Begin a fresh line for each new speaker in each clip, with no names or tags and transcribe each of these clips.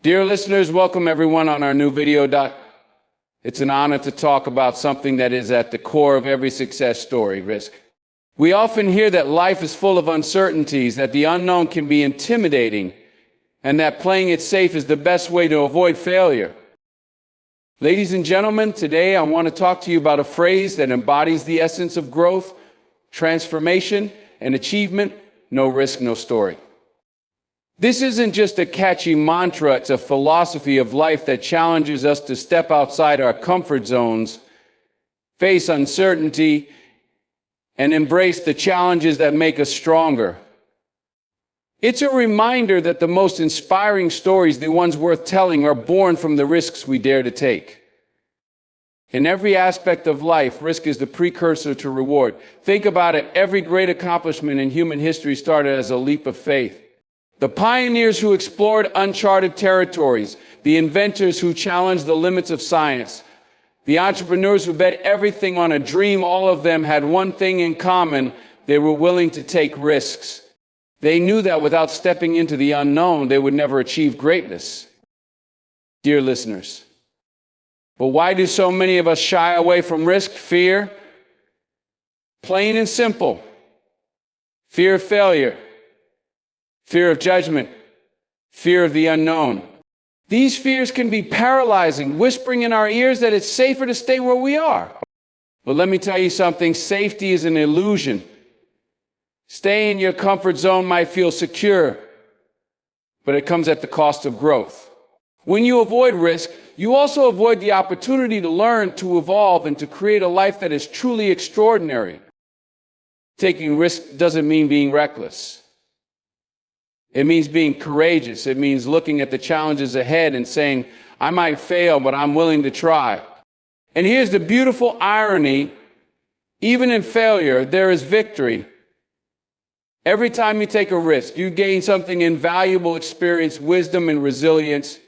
Dear listeners, welcome everyone on our new video. It's an honor to talk about something that is at the core of every success story, risk. We often hear that life is full of uncertainties, that the unknown can be intimidating, and that playing it safe is the best way to avoid failure. Ladies and gentlemen, today I want to talk to you about a phrase that embodies the essence of growth, transformation, and achievement: no risk, no story. This isn't just a catchy mantra, it's a philosophy of life that challenges us to step outside our comfort zones, face uncertainty, and embrace the challenges that make us stronger. It's a reminder that the most inspiring stories, the ones worth telling, are born from the risks we dare to take. In every aspect of life, risk is the precursor to reward. Think about it, every great accomplishment in human history started as a leap of faith. The pioneers who explored uncharted territories, the inventors who challenged the limits of science, the entrepreneurs who bet everything on a dream, all of them had one thing in common: they were willing to take risks. They knew that without stepping into the unknown, they would never achieve greatness. Dear listeners, but why do so many of us shy away from risk? Fear. Plain and simple. Fear of failure. Fear of judgment, fear of the unknown. These fears can be paralyzing, whispering in our ears that it's safer to stay where we are. But let me tell you something, safety is an illusion. Staying in your comfort zone might feel secure, but it comes at the cost of growth. When you avoid risk, you also avoid the opportunity to learn, to evolve, and to create a life that is truly extraordinary. Taking risk doesn't mean being reckless. It means being courageous. It means looking at the challenges ahead and saying, I might fail, but I'm willing to try. And here's the beautiful irony: even in failure, there is victory. Every time you take a risk, you gain something invaluable: experience, wisdom, and resilience.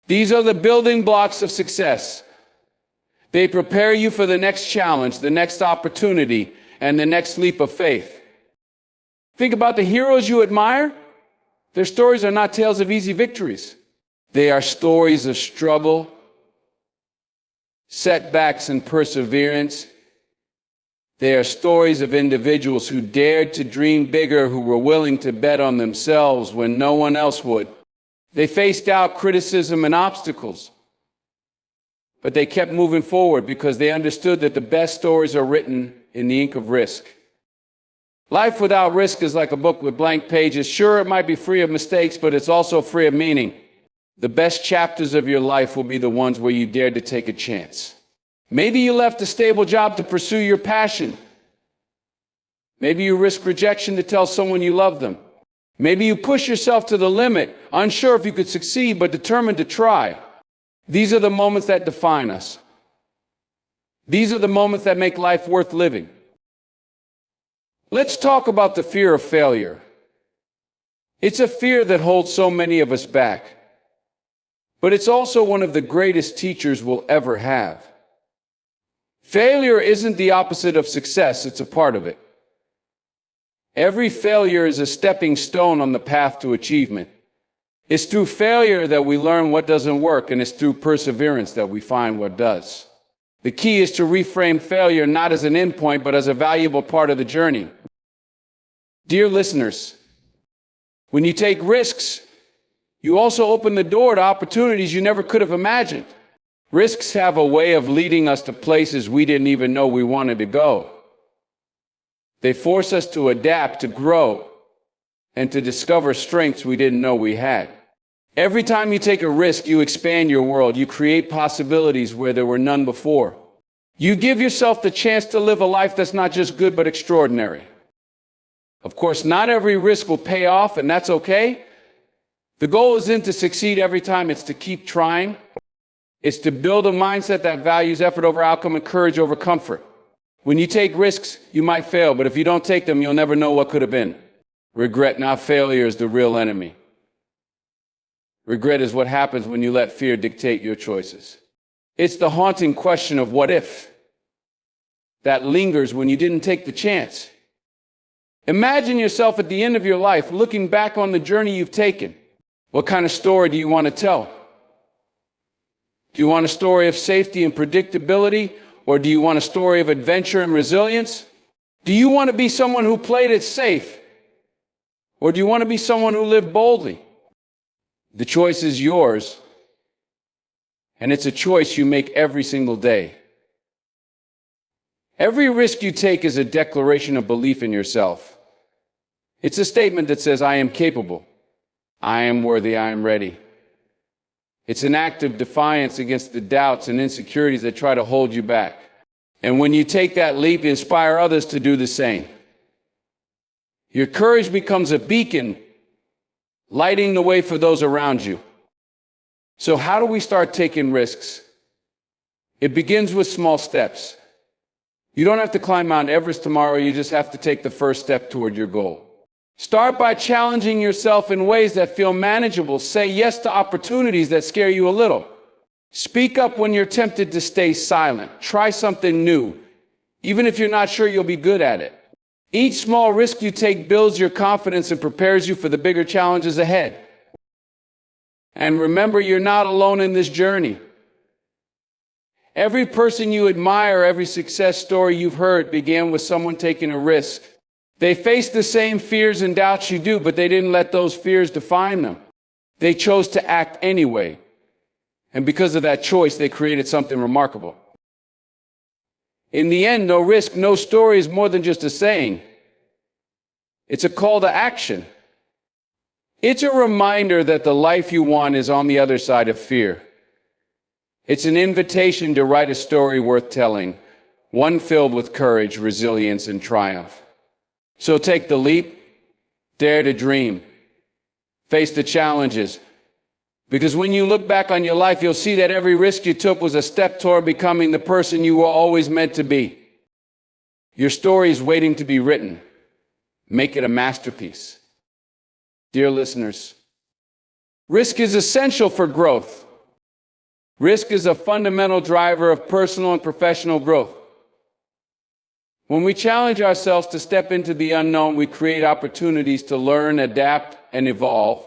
These are the building blocks of success. They prepare you for the next challenge, the next opportunity, and the next leap of faith. Think about the heroes you admire. Their stories are not tales of easy victories. They are stories of struggle, setbacks, and perseverance. They are stories of individuals who dared to dream bigger, who were willing to bet on themselves when no one else would. They faced doubt, criticism, and obstacles, but they kept moving forward because they understood that the best stories are written in the ink of risk. Life without risk is like a book with blank pages. Sure, it might be free of mistakes, but it's also free of meaning. The best chapters of your life will be the ones where you dared to take a chance. Maybe you left a stable job to pursue your passion. Maybe you risked rejection to tell someone you love them. Maybe you pushed yourself to the limit, unsure if you could succeed, but determined to try. These are the moments that define us. These are the moments that make life worth living. Let's talk about the fear of failure. It's a fear that holds so many of us back, but it's also one of the greatest teachers we'll ever have. Failure isn't the opposite of success, it's a part of it. Every failure is a stepping stone on the path to achievement. It's through failure that we learn what doesn't work, and it's through perseverance that we find what does. The key is to reframe failure not as an endpoint, but as a valuable part of the journey. Dear listeners, when you take risks, you also open the door to opportunities you never could have imagined. Risks have a way of leading us to places we didn't even know we wanted to go. They force us to adapt, to grow, and to discover strengths we didn't know we had. Every time you take a risk, you expand your world. You create possibilities where there were none before. You give yourself the chance to live a life that's not just good, but extraordinary. Of course, not every risk will pay off, and that's okay. The goal isn't to succeed every time, it's to keep trying. It's to build a mindset that values effort over outcome and courage over comfort. When you take risks, you might fail, but if you don't take them, you'll never know what could have been. Regret, not failure, is the real enemy. Regret is what happens when you let fear dictate your choices. It's the haunting question of what if that lingers when you didn't take the chance. Imagine yourself at the end of your life, looking back on the journey you've taken. What kind of story do you want to tell? Do you want a story of safety and predictability, or do you want a story of adventure and resilience? Do you want to be someone who played it safe, or do you want to be someone who lived boldly? The choice is yours, and it's a choice you make every single day. Every risk you take is a declaration of belief in yourself. It's a statement that says, I am capable, I am worthy, I am ready. It's an act of defiance against the doubts and insecurities that try to hold you back. And when you take that leap, you inspire others to do the same. Your courage becomes a beacon, lighting the way for those around you. So how do we start taking risks? It begins with small steps. You don't have to climb Mount Everest tomorrow, you just have to take the first step toward your goal. Start by challenging yourself in ways that feel manageable. Say yes to opportunities that scare you a little. Speak up when you're tempted to stay silent. Try something new, even if you're not sure you'll be good at it. Each small risk you take builds your confidence and prepares you for the bigger challenges ahead. And remember, you're not alone in this journey. Every person you admire, every success story you've heard began with someone taking a risk. They faced the same fears and doubts you do, but they didn't let those fears define them. They chose to act anyway. And because of that choice, they created something remarkable. In the end, no risk, no story is more than just a saying. It's a call to action. It's a reminder that the life you want is on the other side of fear. It's an invitation to write a story worth telling, one filled with courage, resilience, and triumph. So take the leap, dare to dream, face the challenges. Because when you look back on your life, you'll see that every risk you took was a step toward becoming the person you were always meant to be. Your story is waiting to be written. Make it a masterpiece. Dear listeners, risk is essential for growth. Risk is a fundamental driver of personal and professional growth. When we challenge ourselves to step into the unknown, we create opportunities to learn, adapt, and evolve.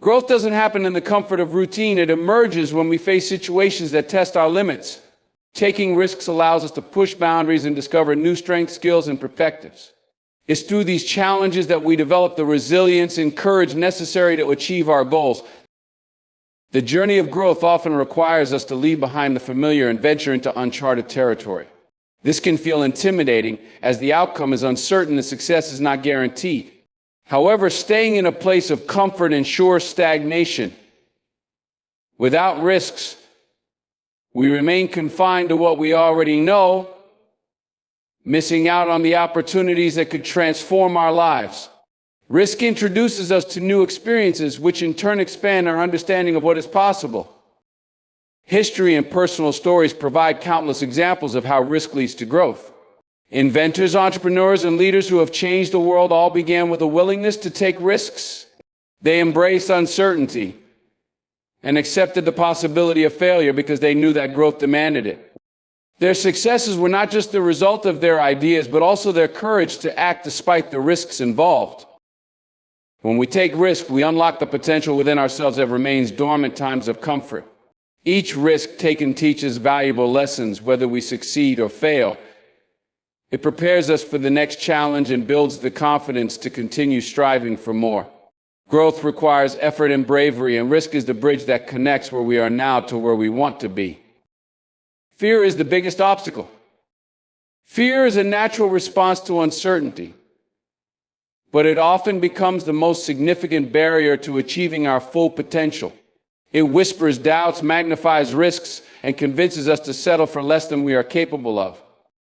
Growth doesn't happen in the comfort of routine. It emerges when we face situations that test our limits. Taking risks allows us to push boundaries and discover new strengths, skills, and perspectives. It's through these challenges that we develop the resilience and courage necessary to achieve our goals. The journey of growth often requires us to leave behind the familiar and venture into uncharted territory. This can feel intimidating, as the outcome is uncertain and success is not guaranteed. However, staying in a place of comfort ensures stagnation. Without risks, we remain confined to what we already know, missing out on the opportunities that could transform our lives. Risk introduces us to new experiences, which in turn expand our understanding of what is possible. History and personal stories provide countless examples of how risk leads to growth. Inventors, entrepreneurs, and leaders who have changed the world all began with a willingness to take risks. They embraced uncertainty and accepted the possibility of failure because they knew that growth demanded it. Their successes were not just the result of their ideas, but also their courage to act despite the risks involved. When we take risks, we unlock the potential within ourselves that remains dormant in times of comfort. Each risk taken teaches valuable lessons, whether we succeed or fail. It prepares us for the next challenge and builds the confidence to continue striving for more. Growth requires effort and bravery, and risk is the bridge that connects where we are now to where we want to be. Fear is the biggest obstacle. Fear is a natural response to uncertainty, but it often becomes the most significant barrier to achieving our full potential. It whispers doubts, magnifies risks, and convinces us to settle for less than we are capable of.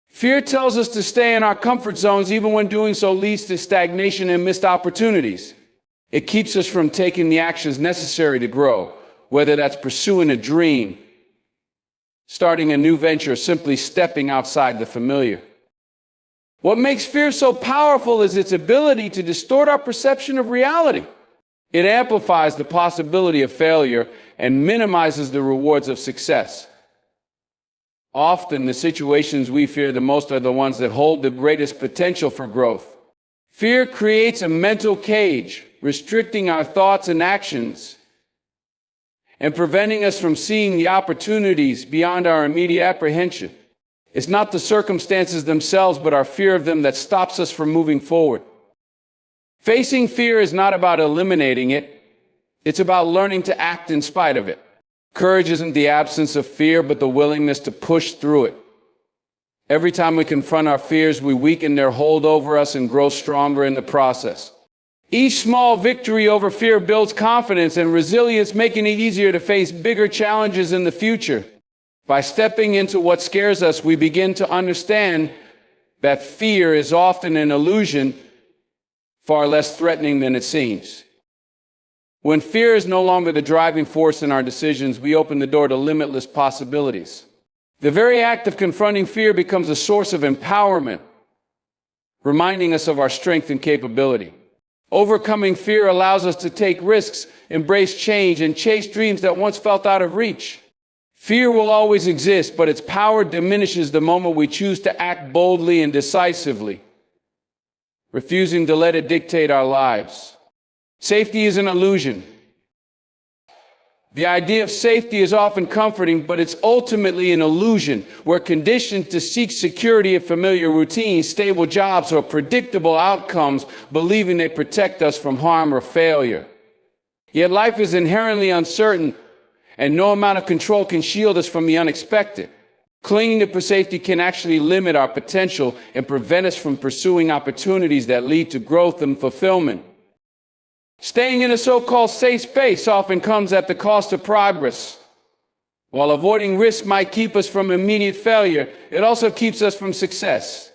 Fear tells us to stay in our comfort zones even when doing so leads to stagnation and missed opportunities. It keeps us from taking the actions necessary to grow, whether that's pursuing a dream, starting a new venture, or simply stepping outside the familiar. What makes fear so powerful is its ability to distort our perception of reality. It amplifies the possibility of failure and minimizes the rewards of success. Often, the situations we fear the most are the ones that hold the greatest potential for growth. Fear creates a mental cage, restricting our thoughts and actions. and preventing us from seeing the opportunities beyond our immediate apprehension. It's not the circumstances themselves, but our fear of them that stops us from moving forward. Facing fear is not about eliminating it. It's about learning to act in spite of it. Courage isn't the absence of fear, but the willingness to push through it. Every time we confront our fears, we weaken their hold over us and grow stronger in the process. Each small victory over fear builds confidence and resilience, making it easier to face bigger challenges in the future. By stepping into what scares us, we begin to understand that fear is often an illusion, far less threatening than it seems. When fear is no longer the driving force in our decisions, we open the door to limitless possibilities. The very act of confronting fear becomes a source of empowerment, reminding us of our strength and capability. Overcoming fear allows us to take risks, embrace change, and chase dreams that once felt out of reach. Fear will always exist, but its power diminishes the moment we choose to act boldly and decisively, refusing to let it dictate our lives. Safety is an illusion. The idea of safety is often comforting, but it's ultimately an illusion. We're conditioned to seek security of familiar routines, stable jobs, or predictable outcomes, believing they protect us from harm or failure. Yet life is inherently uncertain, and no amount of control can shield us from the unexpected. Clinging to safety can actually limit our potential and prevent us from pursuing opportunities that lead to growth and fulfillment. Staying in a so-called safe space often comes at the cost of progress. While avoiding risk might keep us from immediate failure, it also keeps us from success.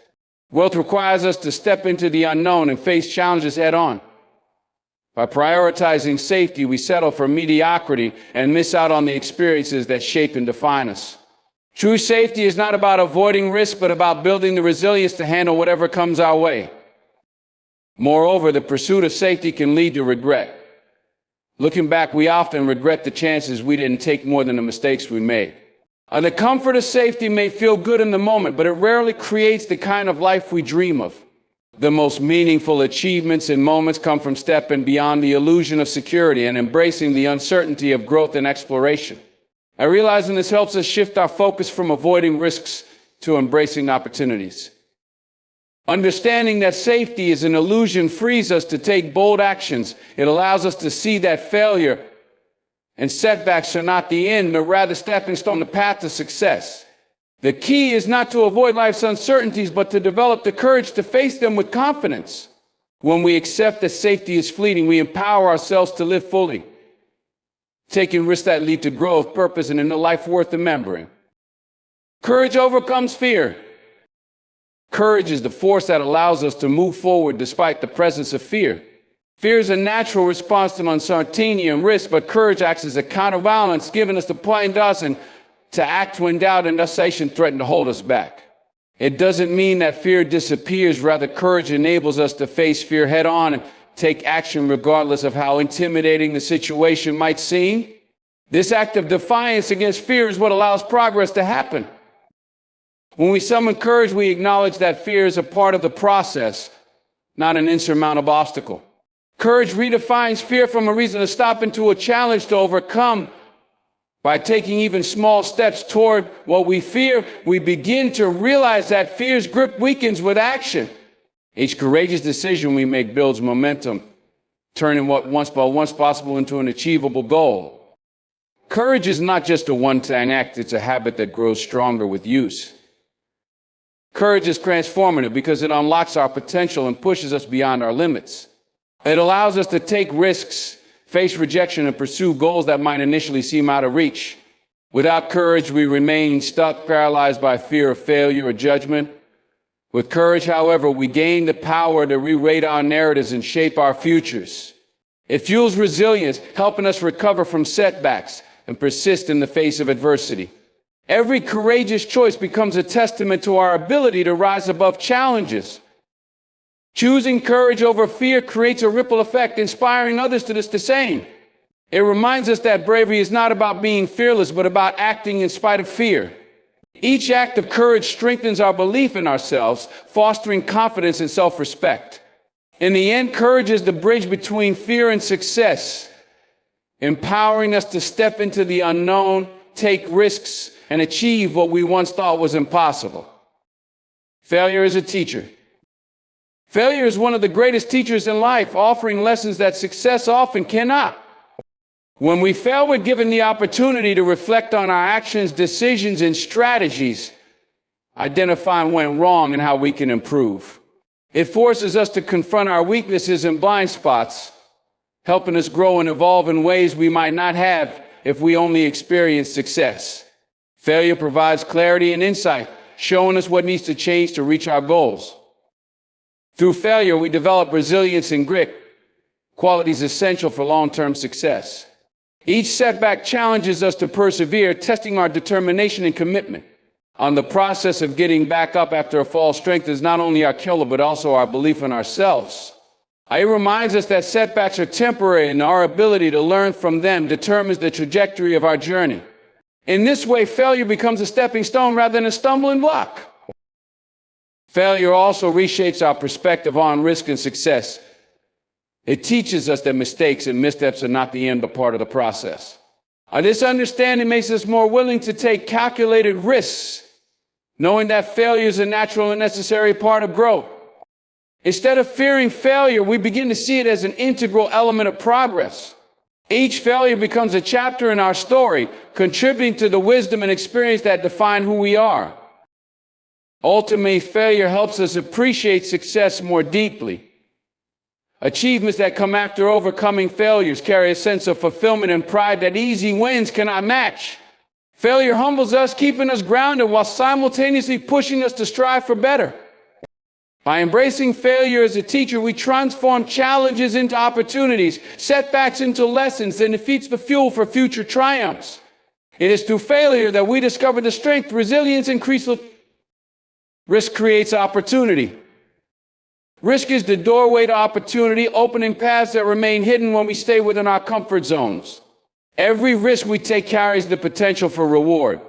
Growth requires us to step into the unknown and face challenges head-on. By prioritizing safety, we settle for mediocrity and miss out on the experiences that shape and define us. True safety is not about avoiding risk, but about building the resilience to handle whatever comes our way. Moreover, the pursuit of safety can lead to regret. Looking back, we often regret the chances we didn't take more than the mistakes we made. The comfort of safety may feel good in the moment, but it rarely creates the kind of life we dream of. The most meaningful achievements and moments come from stepping beyond the illusion of security and embracing the uncertainty of growth and exploration. I realize this helps us shift our focus from avoiding risks to embracing opportunities. Understanding that safety is an illusion frees us to take bold actions. It allows us to see that failure and setbacks are not the end, but rather stepping stone on the path to success. The key is not to avoid life's uncertainties, but to develop the courage to face them with confidence. When we accept that safety is fleeting, we empower ourselves to live fully, taking risks that lead to growth, purpose, and a life worth remembering. Courage overcomes fear. Courage is the force that allows us to move forward despite the presence of fear. Fear is a natural response to uncertainty and risk, but courage acts as a counterbalance, giving us the point and to act when doubt and indecision threaten to hold us back. It doesn't mean that fear disappears. Rather, courage enables us to face fear head on and take action regardless of how intimidating the situation might seem. This act of defiance against fear is what allows progress to happen. When we summon courage, we acknowledge that fear is a part of the process, not an insurmountable obstacle. Courage redefines fear from a reason to stop into a challenge to overcome. By taking even small steps toward what we fear, we begin to realize that fear's grip weakens with action. Each courageous decision we make builds momentum, turning what once possible into an achievable goal. Courage is not just a one-time act, it's a habit that grows stronger with use. Courage is transformative because it unlocks our potential and pushes us beyond our limits. It allows us to take risks, face rejection, and pursue goals that might initially seem out of reach. Without courage, we remain stuck, paralyzed by fear of failure or judgment. With courage, however, we gain the power to rewrite our narratives and shape our futures. It fuels resilience, helping us recover from setbacks and persist in the face of adversity. Every courageous choice becomes a testament to our ability to rise above challenges. Choosing courage over fear creates a ripple effect, inspiring others to do the same. It reminds us that bravery is not about being fearless, but about acting in spite of fear. Each act of courage strengthens our belief in ourselves, fostering confidence and self-respect. In the end, courage is the bridge between fear and success. empowering us to step into the unknown, take risks, and achieve what we once thought was impossible. Failure is a teacher. Failure is one of the greatest teachers in life, offering lessons that success often cannot. When we fail, we're given the opportunity to reflect on our actions, decisions, and strategies, identifying what went wrong and how we can improve. It forces us to confront our weaknesses and blind spots, helping us grow and evolve in ways we might not have if we only experienced success. Failure provides clarity and insight, showing us what needs to change to reach our goals. Through failure, we develop resilience and grit, qualities essential for long-term success. Each setback challenges us to persevere, testing our determination and commitment. On the process of getting back up after a fall strengthens not only our killer, but also our belief in ourselves. It reminds us that setbacks are temporary, and our ability to learn from them determines the trajectory of our journey. In this way, failure becomes a stepping stone rather than a stumbling block. Failure also reshapes our perspective on risk and success. It teaches us that mistakes and missteps are not the end, but part of the process. This understanding makes us more willing to take calculated risks, knowing that failure is a natural and necessary part of growth. Instead of fearing failure, we begin to see it as an integral element of progress. Each failure becomes a chapter in our story, contributing to the wisdom and experience that define who we are. Ultimately, failure helps us appreciate success more deeply. Achievements that come after overcoming failures carry a sense of fulfillment and pride that easy wins cannot match. Failure humbles us, keeping us grounded while simultaneously pushing us to strive for better. By embracing failure as a teacher, we transform challenges into opportunities, setbacks into lessons, and defeats the fuel for future triumphs. It is through failure that we discover the strength, resilience, and risk creates opportunity. Risk is the doorway to opportunity, opening paths that remain hidden when we stay within our comfort zones. Every risk we take carries the potential for reward,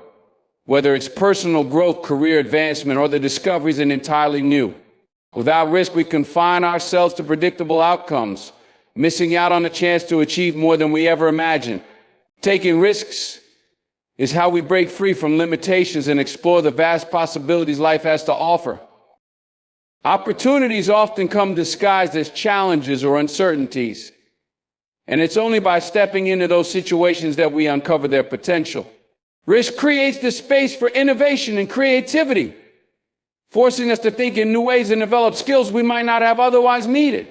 whether it's personal growth, career advancement, or the discoveries in entirely new. Without risk, we confine ourselves to predictable outcomes, missing out on the chance to achieve more than we ever imagined. Taking risks is how we break free from limitations and explore the vast possibilities life has to offer. Opportunities often come disguised as challenges or uncertainties, and it's only by stepping into those situations that we uncover their potential. Risk creates the space for innovation and creativity, forcing us to think in new ways and develop skills we might not have otherwise needed.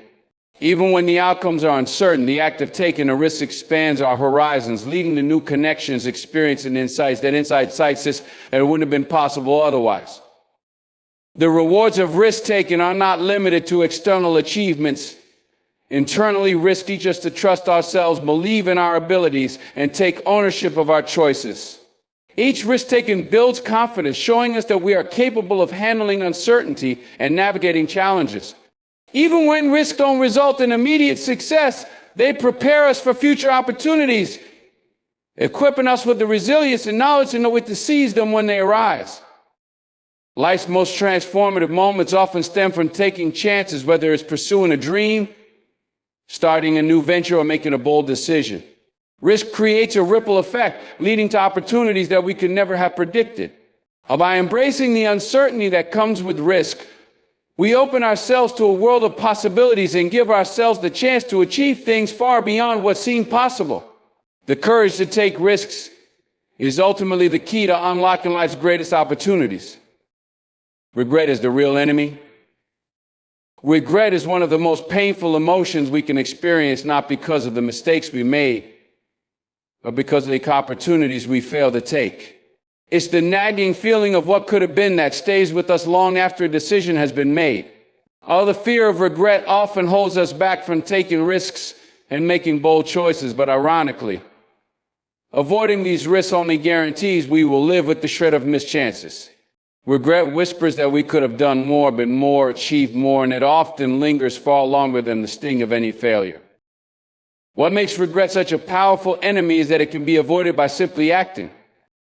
Even when the outcomes are uncertain, the act of taking a risk expands our horizons, leading to new connections, experience, and insights that it wouldn't have been possible otherwise. The rewards of risk-taking are not limited to external achievements. Internally, risk teaches us to trust ourselves, believe in our abilities, and take ownership of our choices. Each risk-taking builds confidence, showing us that we are capable of handling uncertainty and navigating challenges. Even when risks don't result in immediate success, they prepare us for future opportunities, equipping us with the resilience and knowledge to know when to seize them when they arise. Life's most transformative moments often stem from taking chances, whether it's pursuing a dream, starting a new venture, or making a bold decision. Risk creates a ripple effect, leading to opportunities that we could never have predicted. By embracing the uncertainty that comes with risk, we open ourselves to a world of possibilities and give ourselves the chance to achieve things far beyond what seemed possible. The courage to take risks is ultimately the key to unlocking life's greatest opportunities. Regret is the real enemy. Regret is one of the most painful emotions we can experience, not because of the mistakes we made, but because of the opportunities we failed to take. It's the nagging feeling of what could have been that stays with us long after a decision has been made. The fear of regret often holds us back from taking risks and making bold choices, but ironically, avoiding these risks only guarantees we will live with the shred of missed chances. Regret whispers that we could have done more, been more, achieved more, and it often lingers far longer than the sting of any failure. What makes regret such a powerful enemy is that it can be avoided by simply acting.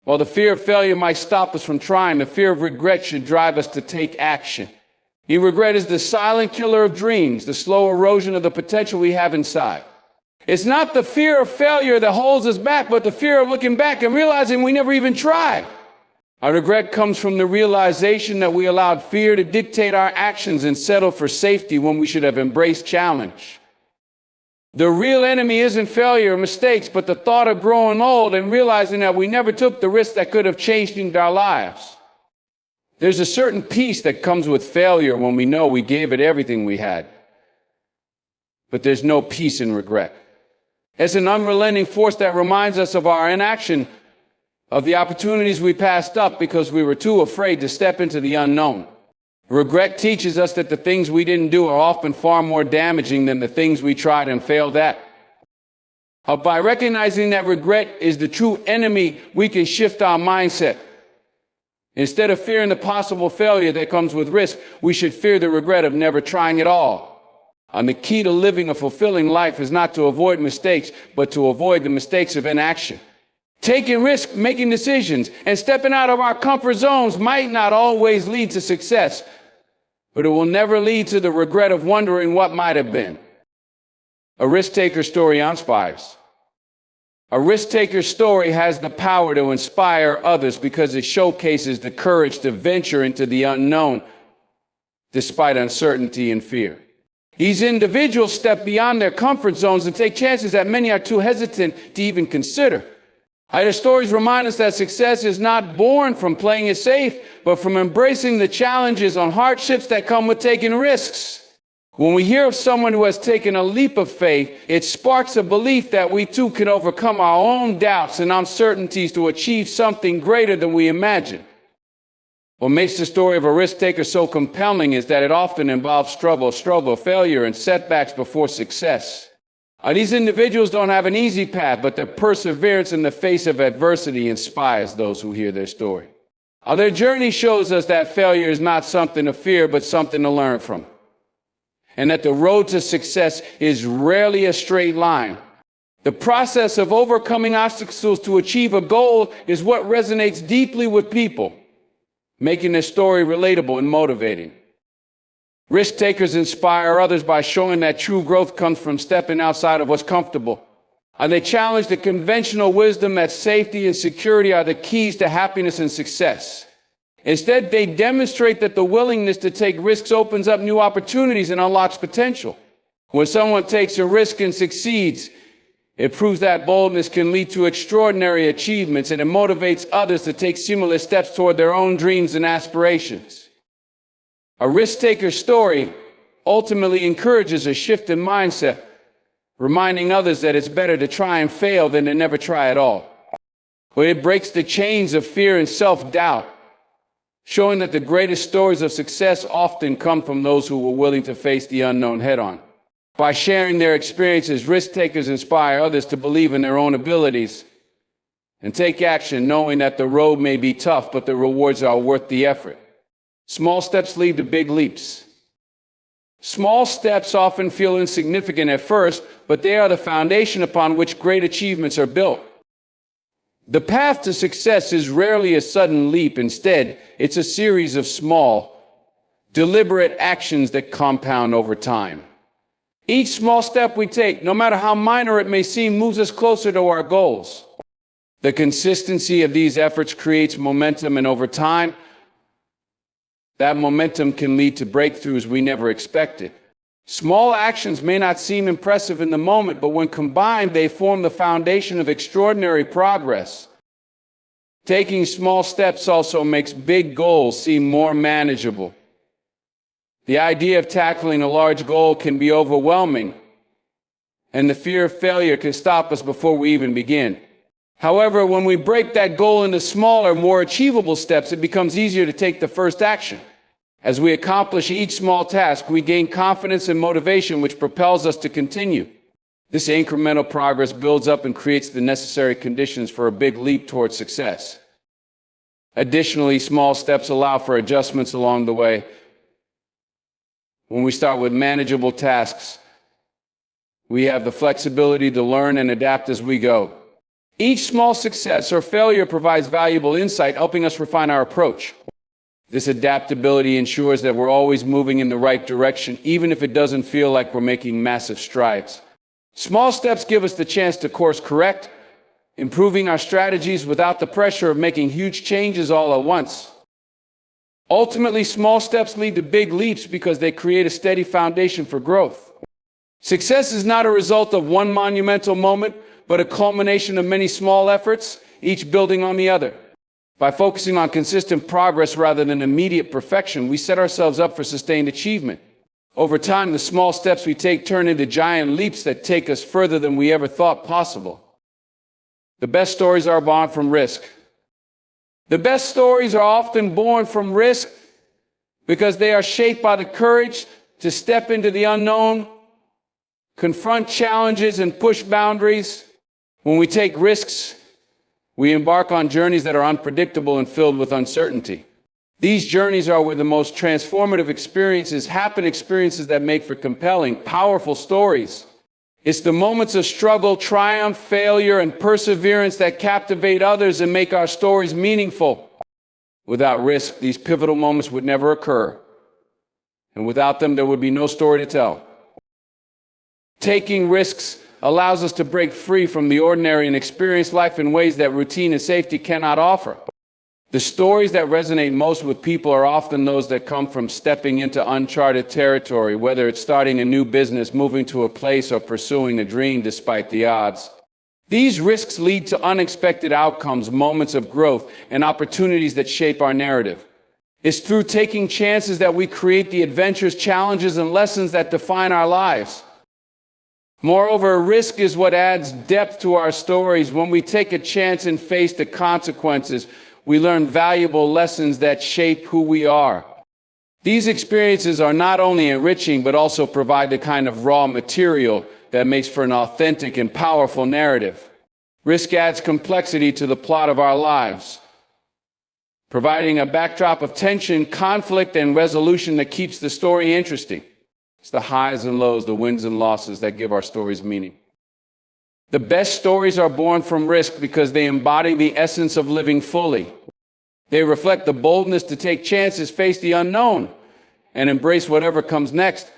While the fear of failure might stop us from trying, the fear of regret should drive us to take action. Regret is the silent killer of dreams, the slow erosion of the potential we have inside. It's not the fear of failure that holds us back, but the fear of looking back and realizing we never even tried. Our regret comes from the realization that we allowed fear to dictate our actions and settled for safety when we should have embraced challenge. The real enemy isn't failure or mistakes, but the thought of growing old and realizing that we never took the risk that could have changed our lives. There's a certain peace that comes with failure when we know we gave it everything we had. But there's no peace in regret. It's an unrelenting force that reminds us of our inaction, of the opportunities we passed up because we were too afraid to step into the unknown. Regret teaches us that the things we didn't do are often far more damaging than the things we tried and failed at. By recognizing that regret is the true enemy, we can shift our mindset. Instead of fearing the possible failure that comes with risk, we should fear the regret of never trying at all. And the key to living a fulfilling life is not to avoid mistakes, but to avoid the mistakes of inaction. Taking risks, making decisions, and stepping out of our comfort zones might not always lead to success, but it will never lead to the regret of wondering what might have been. A risk-taker story inspires. A risk-taker story has the power to inspire others because it showcases the courage to venture into the unknown despite uncertainty and fear. These individuals step beyond their comfort zones and take chances that many are too hesitant to even consider. Their stories remind us that success is not born from playing it safe, but from embracing the challenges and hardships that come with taking risks. When we hear of someone who has taken a leap of faith, it sparks a belief that we too can overcome our own doubts and uncertainties to achieve something greater than we imagine. What makes the story of a risk-taker so compelling is that it often involves struggle, failure, and setbacks before success. These individuals don't have an easy path, but their perseverance in the face of adversity inspires those who hear their story. Their journey shows us that failure is not something to fear, but something to learn from. And that the road to success is rarely a straight line. The process of overcoming obstacles to achieve a goal is what resonates deeply with people, making their story relatable and motivating. Risk takers inspire others by showing that true growth comes from stepping outside of what's comfortable. They challenge the conventional wisdom that safety and security are the keys to happiness and success. Instead, they demonstrate that the willingness to take risks opens up new opportunities and unlocks potential. When someone takes a risk and succeeds, it proves that boldness can lead to extraordinary achievements, and it motivates others to take similar steps toward their own dreams and aspirations. A risk-taker story ultimately encourages a shift in mindset, reminding others that it's better to try and fail than to never try at all. It breaks the chains of fear and self-doubt, showing that the greatest stories of success often come from those who were willing to face the unknown head-on. By sharing their experiences, risk-takers inspire others to believe in their own abilities and take action, knowing that the road may be tough, but the rewards are worth the effort. Small steps lead to big leaps. Small steps often feel insignificant at first, but they are the foundation upon which great achievements are built. The path to success is rarely a sudden leap. Instead, it's a series of small, deliberate actions that compound over time. Each small step we take, no matter how minor it may seem, moves us closer to our goals. The consistency of these efforts creates momentum, and over time, that momentum can lead to breakthroughs we never expected. Small actions may not seem impressive in the moment, but when combined, they form the foundation of extraordinary progress. Taking small steps also makes big goals seem more manageable. The idea of tackling a large goal can be overwhelming, and the fear of failure can stop us before we even begin. However, when we break that goal into smaller, more achievable steps, it becomes easier to take the first action. As we accomplish each small task, we gain confidence and motivation, which propels us to continue. This incremental progress builds up and creates the necessary conditions for a big leap towards success. Additionally, small steps allow for adjustments along the way. When we start with manageable tasks, we have the flexibility to learn and adapt as we go. Each small success or failure provides valuable insight, helping us refine our approach. This adaptability ensures that we're always moving in the right direction, even if it doesn't feel like we're making massive strides. Small steps give us the chance to course correct, improving our strategies without the pressure of making huge changes all at once. Ultimately, small steps lead to big leaps because they create a steady foundation for growth. Success is not a result of one monumental moment, but a culmination of many small efforts, each building on the other. By focusing on consistent progress rather than immediate perfection, we set ourselves up for sustained achievement. Over time, the small steps we take turn into giant leaps that take us further than we ever thought possible. The best stories are born from risk. The best stories are often born from risk because they are shaped by the courage to step into the unknown, confront challenges, and push boundaries. When we take risks, we embark on journeys that are unpredictable and filled with uncertainty. These journeys are where the most transformative experiences happen, experiences that make for compelling, powerful stories. It's the moments of struggle, triumph, failure, and perseverance that captivate others and make our stories meaningful. Without risk, these pivotal moments would never occur. And without them, there would be no story to tell. Taking risks allows us to break free from the ordinary and experience life in ways that routine and safety cannot offer. The stories that resonate most with people are often those that come from stepping into uncharted territory, whether it's starting a new business, moving to a place, or pursuing a dream despite the odds. These risks lead to unexpected outcomes, moments of growth, and opportunities that shape our narrative. It's through taking chances that we create the adventures, challenges, and lessons that define our lives. Moreover, risk is what adds depth to our stories. When we take a chance and face the consequences, we learn valuable lessons that shape who we are. These experiences are not only enriching, but also provide the kind of raw material that makes for an authentic and powerful narrative. Risk adds complexity to the plot of our lives, providing a backdrop of tension, conflict, and resolution that keeps the story interesting. It's the highs and lows, the wins and losses that give our stories meaning. The best stories are born from risk because they embody the essence of living fully. They reflect the boldness to take chances, face the unknown, and embrace whatever comes next.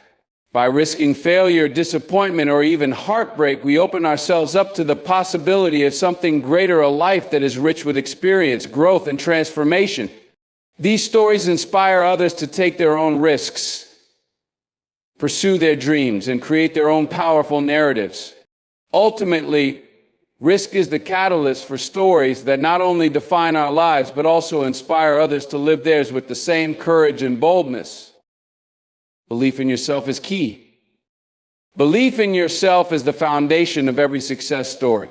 By risking failure, disappointment, or even heartbreak, we open ourselves up to the possibility of something greater, a life that is rich with experience, growth, and transformation. These stories inspire others to take their own risks, pursue their dreams, and create their own powerful narratives. Ultimately, risk is the catalyst for stories that not only define our lives, but also inspire others to live theirs with the same courage and boldness. Belief in yourself is key. Belief in yourself is the foundation of every success story.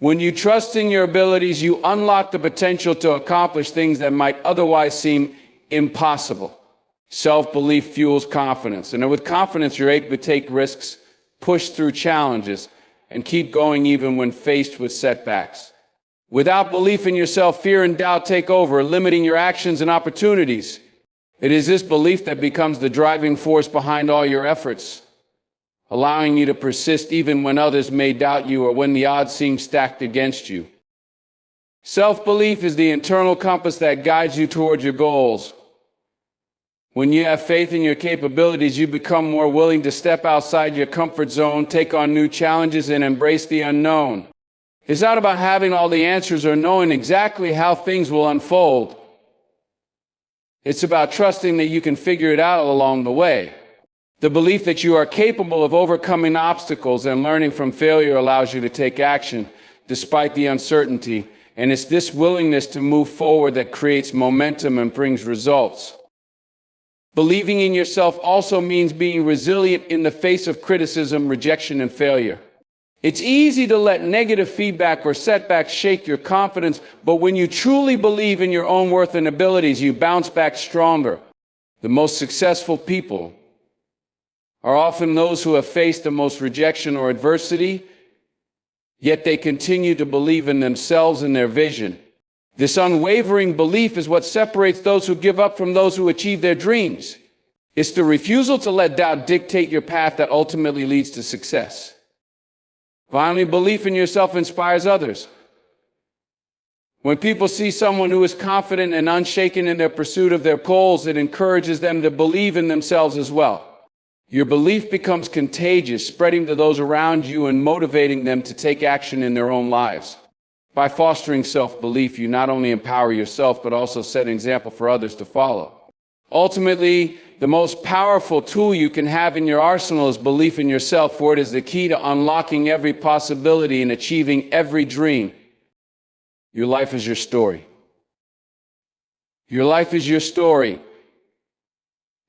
When you trust in your abilities, you unlock the potential to accomplish things that might otherwise seem impossible. Self-belief fuels confidence, and with confidence, you're able to take risks, push through challenges, and keep going even when faced with setbacks. Without belief in yourself, fear and doubt take over, limiting your actions and opportunities. It is this belief that becomes the driving force behind all your efforts, allowing you to persist even when others may doubt you or when the odds seem stacked against you. Self-belief is the internal compass that guides you towards your goals. When you have faith in your capabilities, you become more willing to step outside your comfort zone, take on new challenges, and embrace the unknown. It's not about having all the answers or knowing exactly how things will unfold. It's about trusting that you can figure it out along the way. The belief that you are capable of overcoming obstacles and learning from failure allows you to take action despite the uncertainty, and it's this willingness to move forward that creates momentum and brings results. Believing in yourself also means being resilient in the face of criticism, rejection, and failure. It's easy to let negative feedback or setbacks shake your confidence, but when you truly believe in your own worth and abilities, you bounce back stronger. The most successful people are often those who have faced the most rejection or adversity, yet they continue to believe in themselves and their vision. This unwavering belief is what separates those who give up from those who achieve their dreams. It's the refusal to let doubt dictate your path that ultimately leads to success. Finally, belief in yourself inspires others. When people see someone who is confident and unshaken in their pursuit of their goals, it encourages them to believe in themselves as well. Your belief becomes contagious, spreading to those around you and motivating them to take action in their own lives. By fostering self-belief, you not only empower yourself, but also set an example for others to follow. Ultimately, the most powerful tool you can have in your arsenal is belief in yourself, for it is the key to unlocking every possibility and achieving every dream. Your life is your story. Your life is your story,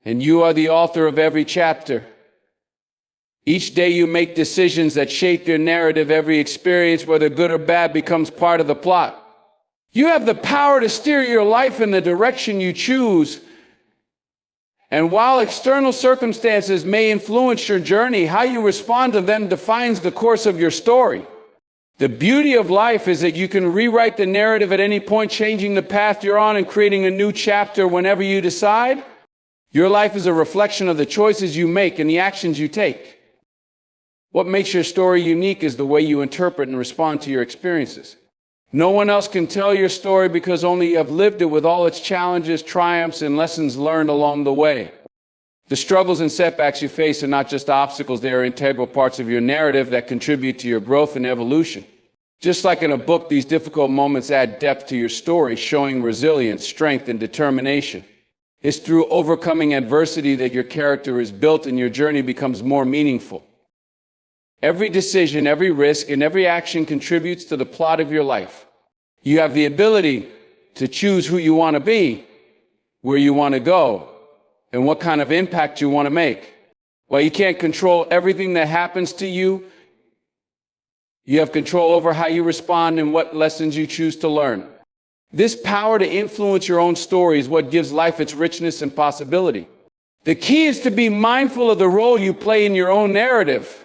and you are the author of every chapter. Each day you make decisions that shape your narrative. Every experience, whether good or bad, becomes part of the plot. You have the power to steer your life in the direction you choose. And while external circumstances may influence your journey, how you respond to them defines the course of your story. The beauty of life is that you can rewrite the narrative at any point, changing the path you're on and creating a new chapter whenever you decide. Your life is a reflection of the choices you make and the actions you take. What makes your story unique is the way you interpret and respond to your experiences. No one else can tell your story because only you have lived it, with all its challenges, triumphs, and lessons learned along the way. The struggles and setbacks you face are not just obstacles, they are integral parts of your narrative that contribute to your growth and evolution. Just like in a book, these difficult moments add depth to your story, showing resilience, strength, and determination. It's through overcoming adversity that your character is built and your journey becomes more meaningful. Every decision, every risk, and every action contributes to the plot of your life. You have the ability to choose who you want to be, where you want to go, and what kind of impact you want to make. While you can't control everything that happens to you, you have control over how you respond and what lessons you choose to learn. This power to influence your own story is what gives life its richness and possibility. The key is to be mindful of the role you play in your own narrative,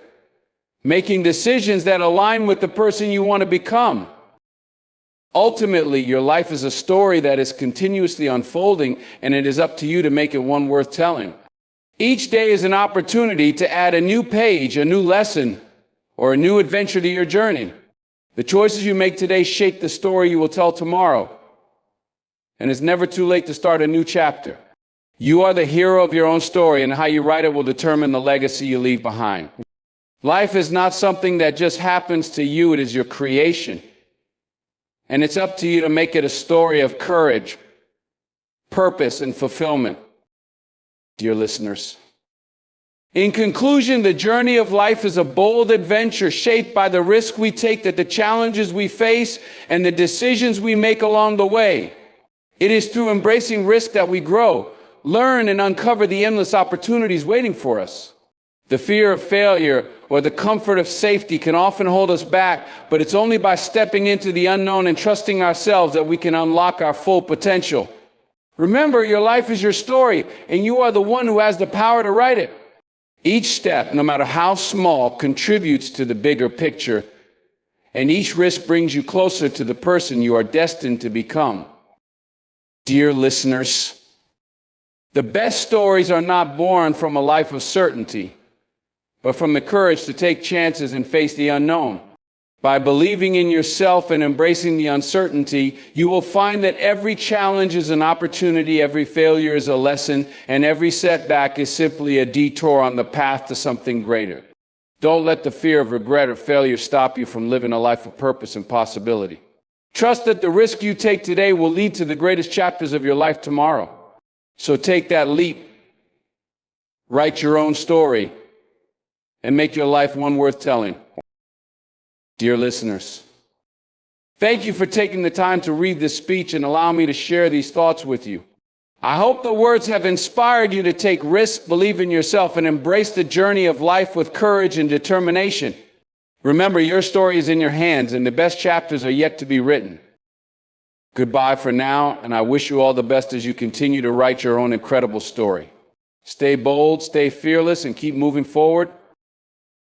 making decisions that align with the person you want to become. Ultimately, your life is a story that is continuously unfolding, and it is up to you to make it one worth telling. Each day is an opportunity to add a new page, a new lesson, or a new adventure to your journey. The choices you make today shape the story you will tell tomorrow. And it's never too late to start a new chapter. You are the hero of your own story, and how you write it will determine the legacy you leave behind. Life is not something that just happens to you, it is your creation. And it's up to you to make it a story of courage, purpose, and fulfillment. Dear listeners, in conclusion, the journey of life is a bold adventure shaped by the risk we take, the challenges we face, and the decisions we make along the way. It is through embracing risk that we grow, learn, and uncover the endless opportunities waiting for us. The fear of failure or the comfort of safety can often hold us back, but it's only by stepping into the unknown and trusting ourselves that we can unlock our full potential. Remember, your life is your story, and you are the one who has the power to write it. Each step, no matter how small, contributes to the bigger picture, and each risk brings you closer to the person you are destined to become. Dear listeners, the best stories are not born from a life of certainty, but from the courage to take chances and face the unknown. By believing in yourself and embracing the uncertainty, you will find that every challenge is an opportunity, every failure is a lesson, and every setback is simply a detour on the path to something greater. Don't let the fear of regret or failure stop you from living a life of purpose and possibility. Trust that the risk you take today will lead to the greatest chapters of your life tomorrow. So take that leap, write your own story, and make your life one worth telling. Dear listeners, thank you for taking the time to read this speech and allow me to share these thoughts with you. I hope the words have inspired you to take risks, believe in yourself, and embrace the journey of life with courage and determination. Remember, your story is in your hands, and the best chapters are yet to be written. Goodbye for now, and I wish you all the best as you continue to write your own incredible story. Stay bold, stay fearless, and keep moving forward.